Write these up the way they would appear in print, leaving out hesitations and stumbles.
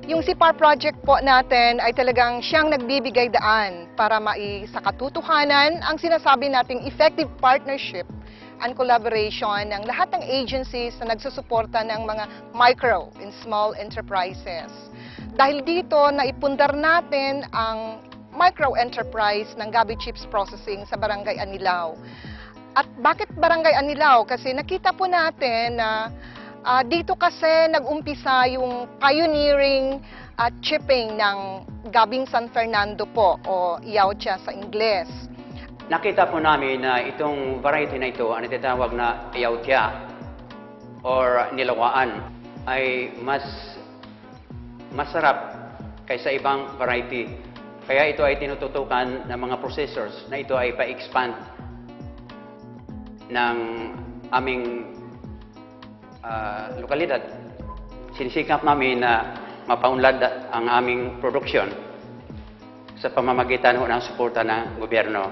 Yung SIPAR project po natin ay talagang siyang nagbibigay daan para sa katotohanan ang sinasabi nating effective partnership and collaboration ng lahat ng agencies na nagsusuporta ng mga micro and small enterprises. Dahil dito, naipundar natin ang micro-enterprise ng Gabi Chips Processing sa Barangay Anilao. At bakit Barangay Anilao? Kasi nakita po natin na dito kasi nag-umpisa yung pioneering chipping ng Gabing San Fernando po o Yautja sa Ingles. Nakita po namin na itong variety na ito, ang tinatawag na Yautja or nilawaan, ay mas masarap kaysa ibang variety. Kaya ito ay tinututukan ng mga processors na ito ay pa-expand ng aming lokalidad. Sinisikap namin na mapaunlad ang aming produksyon sa pamamagitan ng suporta ng gobyerno.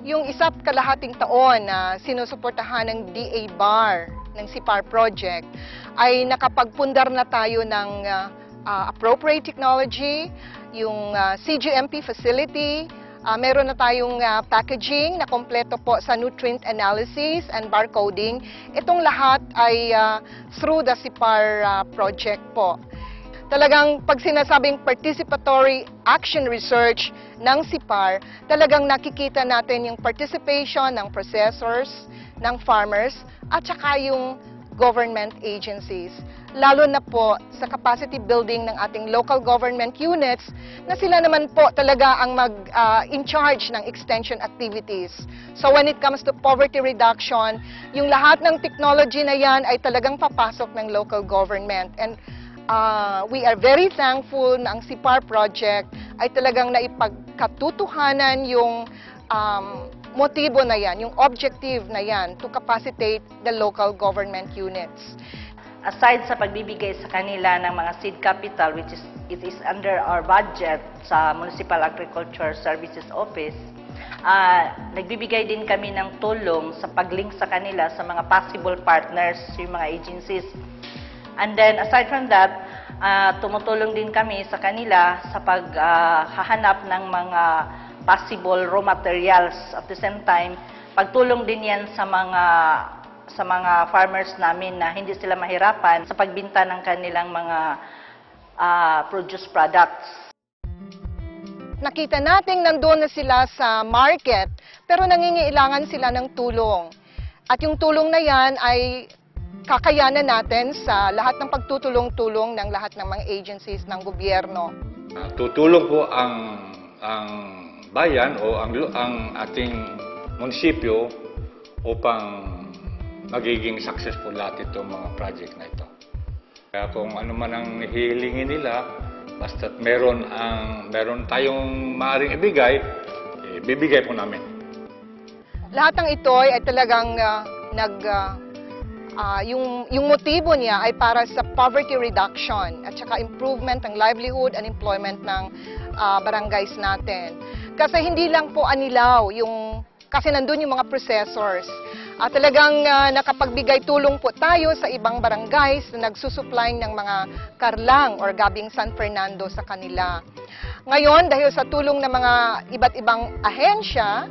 Yung isa't kalahating taon na sinusuportahan ng DA-BAR ng SIPAR project ay nakapagpundar na tayo ng appropriate technology, yung CGMP facility. Meron na tayong packaging na kompleto po sa nutrient analysis and barcoding. Itong lahat ay through the SIPAR project po. Talagang pag sinasabing participatory action research ng SIPAR, talagang nakikita natin yung participation ng processors, ng farmers, at saka yung government agencies. Lalo na po sa capacity building ng ating local government units na sila naman po talaga ang in charge ng extension activities. So when it comes to poverty reduction, yung lahat ng technology na yan ay talagang papasok ng local government. And we are very thankful na ang SIPAR project ay talagang naipagkatutuhanan yung motibo na yan, yung objective na yan to capacitate the local government units. Aside sa pagbibigay sa kanila ng mga seed capital, which is under our budget sa Municipal Agriculture Services Office, nagbibigay din kami ng tulong sa pag-link sa kanila sa mga possible partners, yung mga agencies. And then, aside from that, tumutulong din kami sa kanila sa paghahanap ng mga possible raw materials. At the same time, pagtulong din yan sa mga farmers namin na hindi sila mahirapan sa pagbinta ng kanilang mga produce products. Nakita natin nandoon na sila sa market, pero nangingailangan sila ng tulong. At yung tulong na yan ay kakayanan natin sa lahat ng pagtutulong-tulong ng lahat ng mga agencies ng gobyerno. Tutulong po ang bayan o ang ating munisipyo upang magiging successful lahat itong mga project na ito. Kaya kung ano man ang hihilingin nila, basta't meron tayong maaaring ibigay, bibigay po namin. Lahat ng ito ay talagang yung motibo niya ay para sa poverty reduction at saka improvement ng livelihood and employment ng barangays natin. Kasi hindi lang po Anilao, kasi nandun yung mga processors. Talagang nakapagbigay tulong po tayo sa ibang barangays na nagsusupply ng mga karlang or Gabing San Fernando sa kanila. Ngayon, dahil sa tulong ng mga iba't ibang ahensya,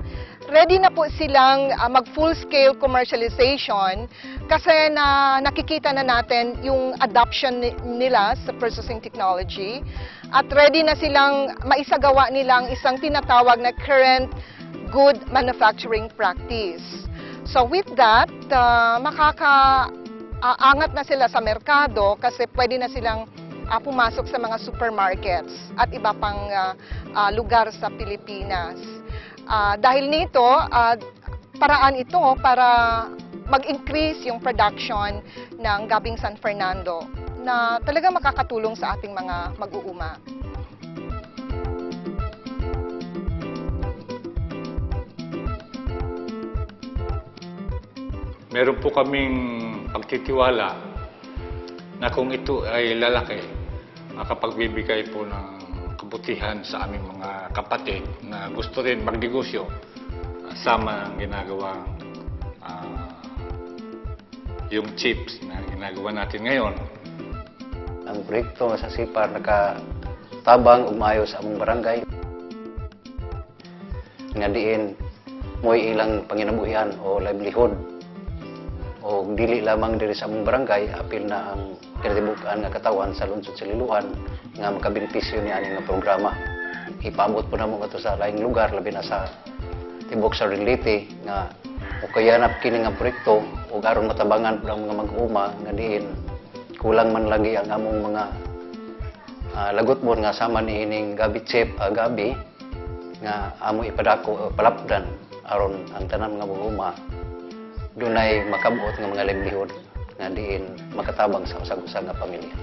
ready na po silang mag-full-scale commercialization kasi nakikita na natin yung adoption nila sa processing technology at ready na silang maisagawa nilang isang tinatawag na current good manufacturing practice. So with that, makakaangat na sila sa merkado kasi pwede na silang pumasok sa mga supermarkets at iba pang lugar sa Pilipinas. Dahil nito, paraan ito para mag-increase yung production ng Gabing San Fernando na talaga makakatulong sa ating mga mag-uuma. Meron po kaming pagtitiwala na kung ito ay lalaki, makapagbibigay po ng kabutihan sa aming mga kapatid na gusto rin magnegosyo sama ng ginagawang yung chips na ginagawa natin ngayon. Ang proyekto sa SIPAR nakatabang ug maayo sa among barangay. Nga diin mo'y ilang panginabuhian o livelihood. O dili lamang diri sa among barangay, apil na ang kinatibukan nga katawan sa lungsod sa Liloan nga makabenepisyo ni ani nga programa. Ipaabot po namo kato sa laing lugar, labi na sa tibok sa Rinliti nga ukayanap kini nga proyekto ug aron matabangan po ang mga mag-uma nga diin kulang man lagi ang among mga lagot mo nga sama ni ining gabi chip gabi nga amo ipadako palapdan aron ang tanan nga mag-uma dunay makabuot nga mga livelihood nga diin makatabang sa usag-usag nga pamilya.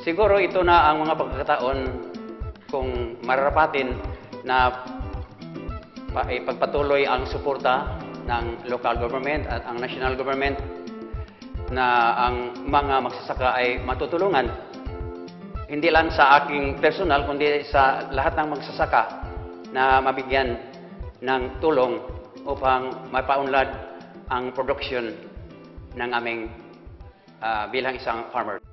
Siguro ito na ang mga pagkakataon kung mararapatin na ipagpatuloy ang suporta ng local government at ang national government na ang mga magsasaka ay matutulungan hindi lang sa aking personal kundi sa lahat ng magsasaka na mabigyan ng tulong upang mapaunlad ang production ng aming bilang isang farmer.